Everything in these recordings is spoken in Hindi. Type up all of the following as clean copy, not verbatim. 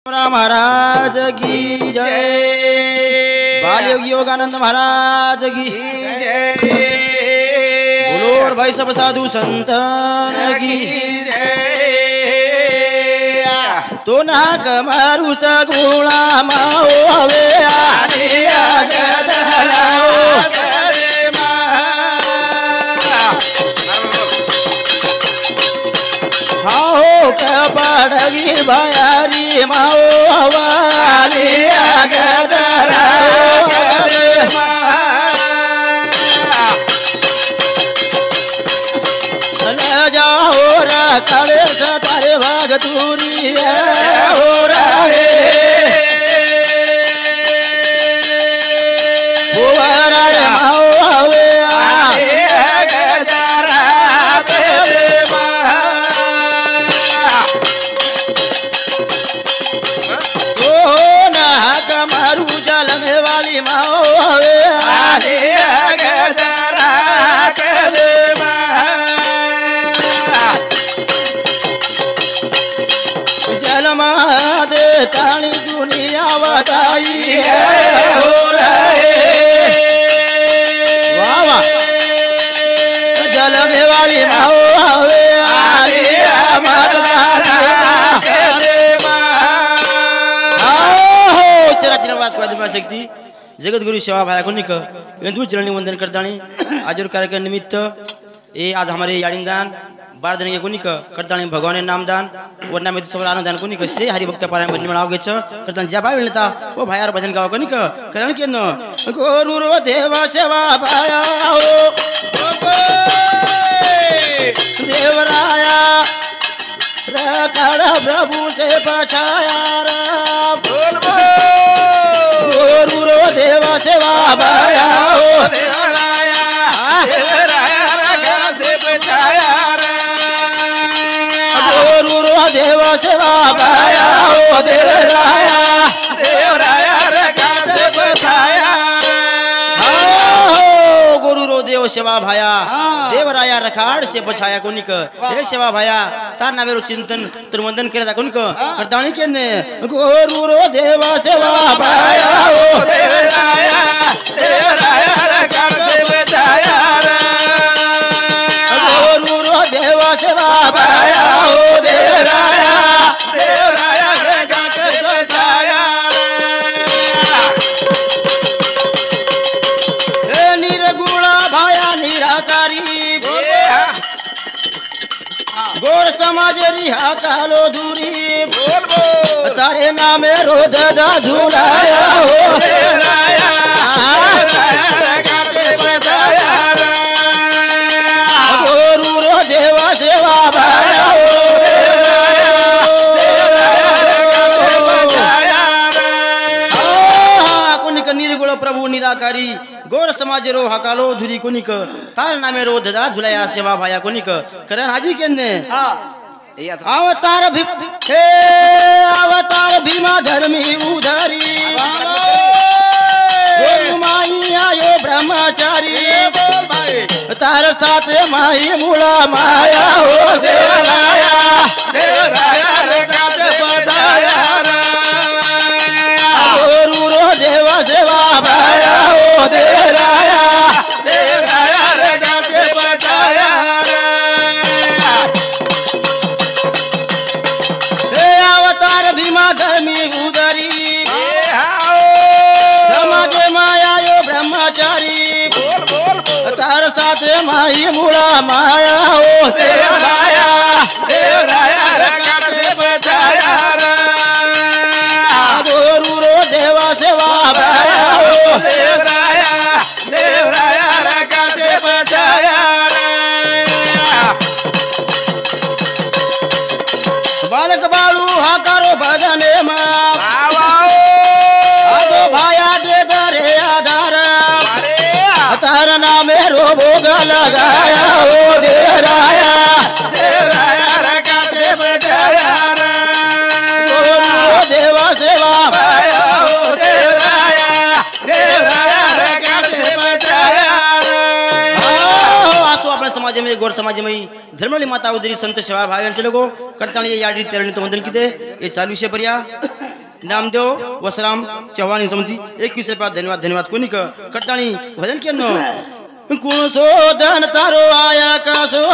महाराज की जय। बाल योगी योगानंद महाराज की जय। बोलो और भाई सब साधु संतन की जय। तो ना कमारू सगुणा माओ हवे आनिया जदलाओ हाओ कपड़गी भयारी माओ हवाली गदराओ ले जाओ रखड़े सतारे भगतूरी हो रहे माओ हवे मारू जलने वाली माओ हवे आले गदरा कले जलमा दे तानी दुनिया बताई है हो रहे वाह वाह जलने वाली माओ हवे आले शक्ति जगत गुरु सेवा भाया को निक चरण वंदन करदानी आज और कार्यक्रम निमित्त ये आज हमारे याडिंदान बार दिन को निक करदानी भगवान नाम दान वरना में सब आनंद दान को निक से हरि भक्त पारायण बन्नी बनाओगे छ करदान जा भाई लेता वो भाई और भजन गाओ को निक करण के न गुरु रो देवा सेवा भाया हो देवराया रखड़ प्रभु से बचाया बोल गुरु देवा सेवा भाया हो देवराया से बचाया गुरु देवा सेवा भाया हो देवराया से बचाया गुरु देव सेवा भाया देवराया रखाड़ से बचाया कोनिक हे सेवा भाया तार नावेरो चिंतन त्रिवंदन करे कोनिक करदानी के ने गुरु देवा सेवा भाया हो देवराया रखाड़ से बचाया गुरु देवा सेवा भाया हो देवराया रखाड़ से बचाया गोर समाज रिहा कालो दूरी बोल बोल तारे नामे रोद दा झूलाया हो गुरु रो देवा सेवा भाया हो कुनिक निर्गुण प्रभु निराकारी गोर समाज रो हकालो धुरी कुनिक तार नामे रो धजा झुलाया सेवा भाया कुनिक करण हाजी केने अवतार भीमा धर्मी उधरी माई आयो ब्रह्मचारी तार साथ माई मूला माया हो देवराया गुरु रो देवा सेवा भाया हो देवराया से बचाया अवतार भीमा धर्मी उदरी समाज माया यो ब्रह्मचारी तार साथ माई मूला माया हो देवराया से बचाया गुरु रो देवा सेवा भाया हो देवराया से बचाया बालक बालू हा करो भजने भाया दे दरे आधार तार नामे रो भोग लगाया हो देवराया से बचाया देवा सेवा भाया हो देवराया से बचाया अपने समाज में गौर समाज में धर्मली माता उदरी संत सेवा भाव लोगों करता ये याडी तेरणी तो वंदन किते ये चालू से पर्या नामदेव वसराम चव्हाण समती 21 रुपया धन्यवाद धन्यवाद कोणी कट्टाणी भजन केलं कुण सो धन तारो आया कसो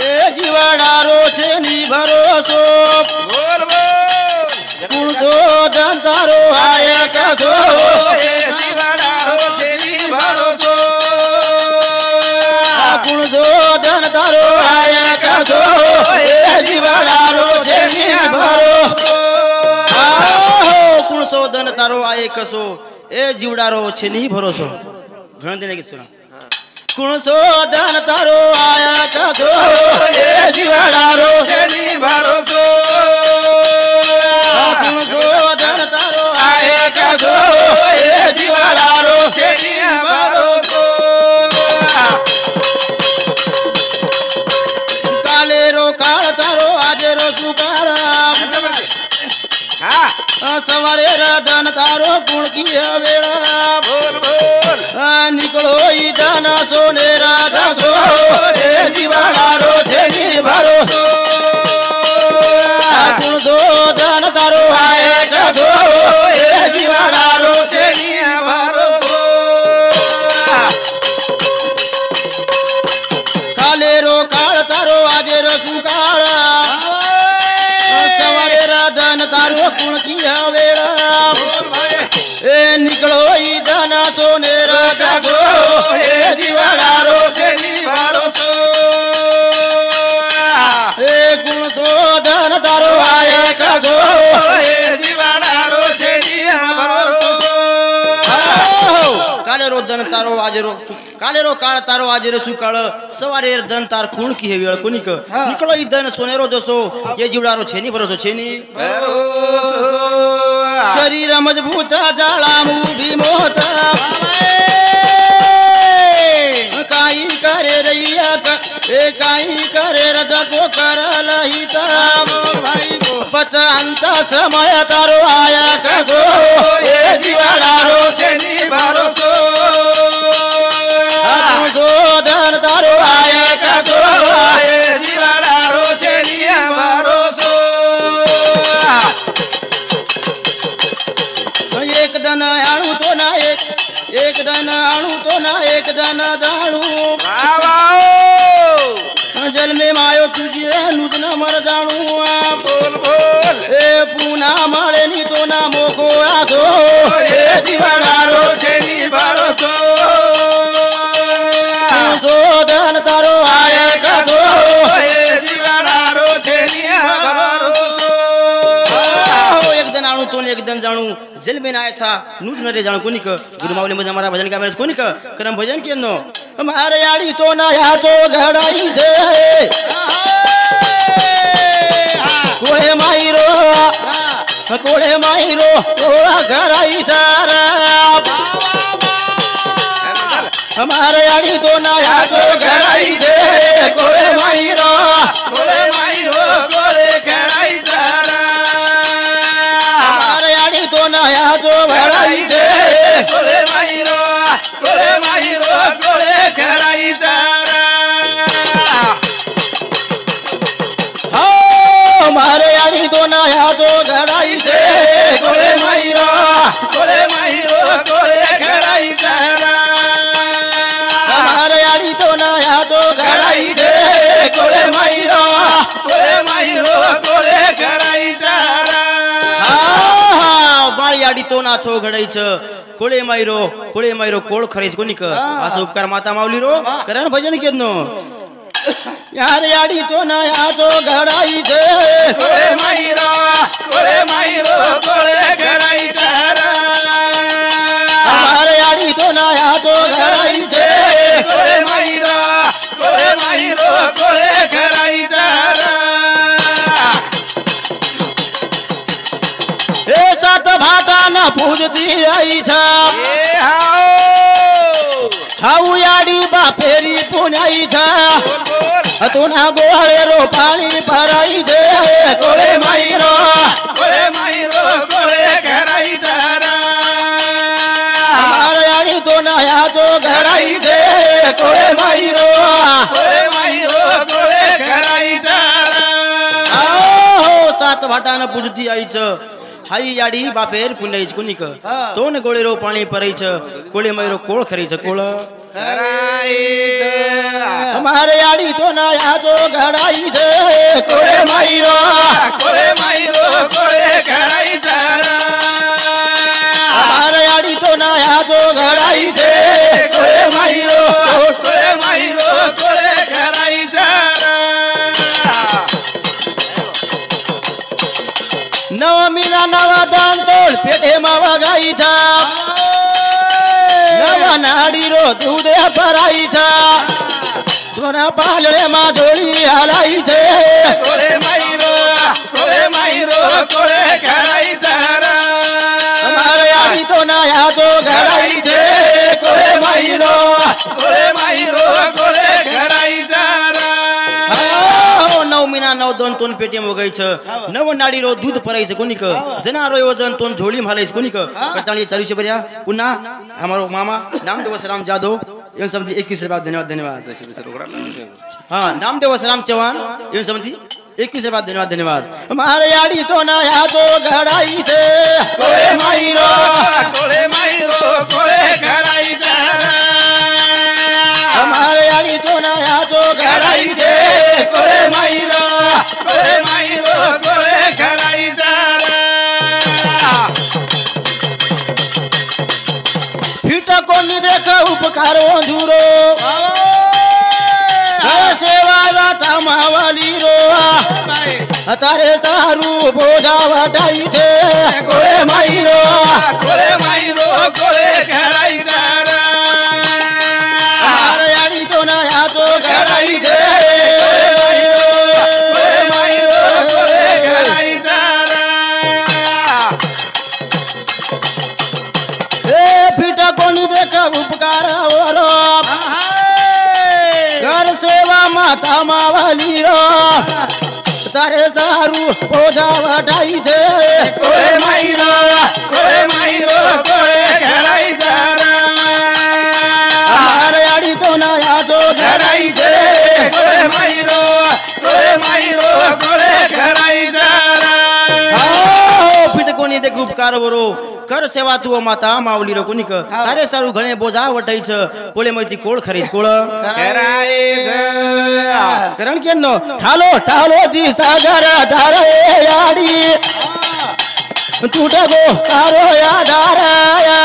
ए जीवाडारो छे नी भरोसो बोल बोल कुण सो धन तारो आया कसो ए जीवाडारो छे नी भरोसो कुण सो धन तारो आया कसो ए जीवाडारो छे नी भरोसो कुण सो धन तारो आये कसो ए जीवडारो छे नी भरोसो घण देने की सुना कुण सो धन तारो आया कसो ए जीवडारो छे नी भरोसो कुण सो धन तारो आया कसो ए जीवडारो छे नी भरोसो काले रो काळ तारो आज रो सुकारा सवारे धन तारो गुण की वेड़ा बोल बोल निकलो ई दाना सोने राधा सो ए जीवाडारो छे नी भरोसो गुण सो धन तारो आए कसो ए जीवाडारो छे नी भरोसो काले रो काळ तारो आजे रो सुकाळा सवारे धन तारो गुण की वेड़ा ए निकलो ई दाना सोने राधा सो ए जीवाडारो छे नी भरोसो ए गुण सो धन तारो आया कसो ए जीवाडारो छे नी भरोसो काले रो धन तारो आज रो काले रो काळ तारो आज रो सुकाळ सवारे धन तार खूण की हे वेळ कोणी निकलो ई धन सोनेरो जसो ये जीवडारो छे नी भरोसो छे नी शरीर मजबूत जाळा मुभी मोता काई करे रैया ए काई करे रजा को करला हिता भाई बस अंत समय तारो आया कसो ए जीवाडारो छे नी भरोसो सो धन तारो आया कसो ए जीवाडारो छे नी भरोसो एक दन आणू तो ना एक दन आणू तो ना एक दन जाणू जल में मायो तुझे नुदन मर जाणू बोल बोल ए पूना माळे नी तो ना मोको आसो ए जीवाडारो छे नी भरोसो सो धन तारो आया कसो ए जीवाडारो छे नी भरोसो एक दिन आणू तो एक दिन जाणू जेल में नायचा नूज नरे जाणू कोणी गुरु माऊली मध्ये हमारा भजन गावे कोणी करम भजन केनो हमारे आड़ी तो नया तो घड़ाई छे कोहे माईरो कोड़ा घड़ाई सारा हमारे आड़ी तो नया तो घड़ाई छे कोहे माईरो कोड़े घड़ाई सारा हमारे आड़ी तो नया तो घड़ाई छे कोहे माईरो कोड़े घड़ाई सारा हमारे आड़ी तो नया तो घड़ाई छे कोहे माईरो कोड़े घड़ाई सारा हमारे आड़ी तो नया तो घड़ाई छे कोहे माईरो कोड़े घड़ाई सारा बाळी आडी तो ना थो घडायच कोळे मायरो कोळ खरेच कोणी असं उपकार माता माऊली रो करण भजन केनो यार आडी तो ना या तो घडायच कोळे मायरो कोळे घडायच हमारे आडी तो ना या तो घडायच कोळे मायरो कोळे घडायच ए सात भाटा ना पूजती आई छा हाऊ याडी बापेरी पुण्याई छा तुना गोळे रो पाणी भराई छे कोळे माईरो कोळे घराई छा हमारे आडी तो नया तो घराई छे कोळे माईरो कोळे घराई छा हात भाटान पूजती आईच हाई याडी बापेर पुण्याईच कुनिक तोन गोळेरो पाणी परायच कोळे मैरो कोळ खरीच कोळ हमारे याडी तो ना याचो घडाईच कोळे मैरो कोळे घडाईच हमारे याडी तो ना याचो घडाईच कोळे मैरो कोळे घडाईच नवमीना नवा दान तोल पेटे मावा गाईचा नवा नाडी रो दूधे भराईचा सोना पालळे मा जोडी हलाईचे कोळे माईरो कोळे घडाईच हमारे याडी तो ना याचो घडाईचे कोळे मैरो कोळे घडाईच नऊ महिना नऊ दोन तोन पेटी मोगायचं नव नाडी रो दूध परायचं कोणीक जनारो वजन तोन झोळी मालायचं कोणीक करताळी 40 बऱ्या पुन्हा हमारो मामा नामदेव सराम जादव एवं समझी 21 रुपया धन्यवाद हाँ नामदेव सराम चौहान एवं समझी 21 रुपया धन्यवाद हमारे याडी तो ना याचो घडाईचे कोळे माईरो कोळे घडाईच हमारे याडी तो ना याचो घडाईचे कोळे माईरो कोळे घडाईच फिट कोणी देख उपकार धुरो सेवा राता मावाली रो तारे तारू बोझा वाटाईचे कोळे मैरो कोळे घडाईच हमारे याडी तो ना याचो घडाईचे फिट कोणी देख उपकार घर सेवा माता मावाली रो तारे सारू बोझा वाटाईचे कोळे माईरो कोळे घडाईच हमारे याडी तो ना याचो घडाईचे कोळे माईरो कोळे घडाईच फिट कोणी देख उपकार बरो कर सेवा तू माता माऊली रो कुनिक तारे सारू घणे बोझा वटाईचं कोळे मैती कोळ खरीच कोळ कारण की नो ठालो दी सागर धारे याडी तुट गो तारो या धाराया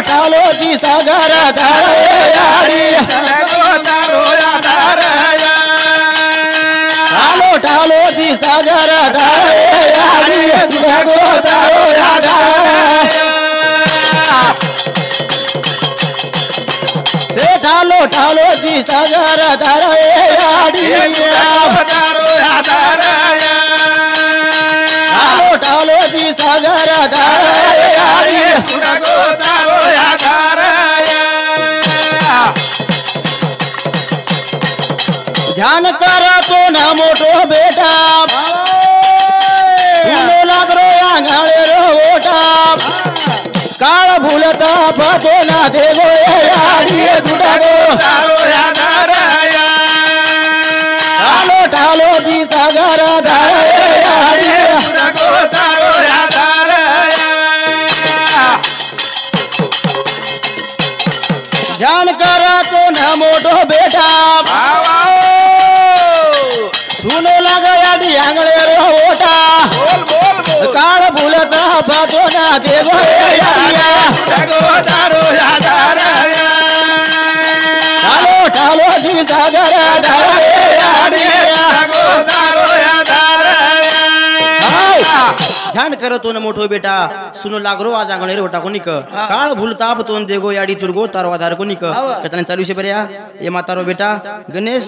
ठालो दी सागर धारे याडी ठालो दी सागर धारे याडी तुट गो तारो या धाराया ठालो दी सागर धारे याडी ठालो दी सागर धारे याडी ध्यान करा तो ना मोठो बेटा फुलो लागरो आंगाळे रो ओटा काळ भूलता पतो ना देगो याडी तुटागो ठालो दी सागर धारे याडी ध्यान करा तो ना मोठो बेटा सुनो लागा याडी आंगळे रो ओटा काळ भूलता पतो ना देगो ठालो दी सागर धारे याडी ध्यान करतो न मोठो बेटा सुनो लागरो आज आंगणे रे ओटा कोनिक काळ भूलता पतोन देगो याडी चुडगो तारो आधार कोनिक कतने 40 बऱ्या ये मातारो बेटा गणेश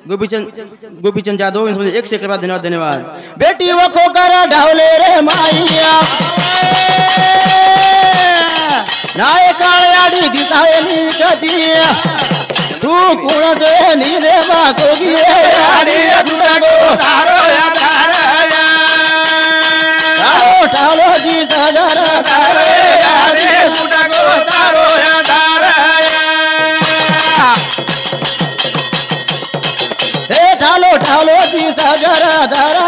गोपीचंद जादव 1 से धन्यवाद बेटी वो खोकर ढावले रे माईया नाय काळ्याडी दिसायली कधी तू कोण दे नीरे मासोगी आडी तुटागो तारो या ताराया ठालो जी सागर आडी तुटागो तारो या ताराया ढालो ढालो दी सागर धारा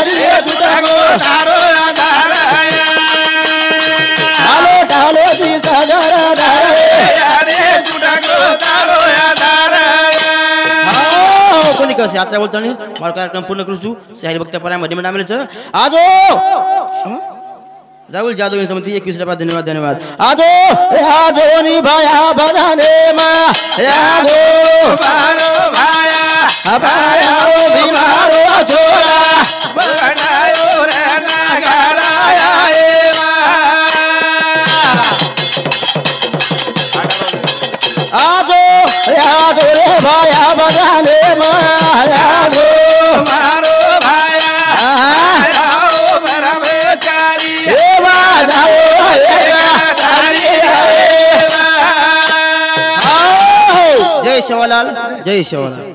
रे तुझा को तारो आधार ढालो ढालो दी सागर धारा रे तुझा को तारो आधार कोणी कसं आता बोलतो आणि मला कार्यक्रम पूर्ण करू साहिल भक्त परामध्ये मिळालं आजो राहुल जादव समिती 21 रुपये धन्यवाद धन्यवाद आजो आजो नि भाया बधाने मा आजो बारो भाया भाया ओ बीमारो छोरा बनायो रे नगराया आजो आजो रे भाया बधाने मा आजो मारो भाया आओ ब्रह्मचारी जय शिवलाल जय शिवलाल।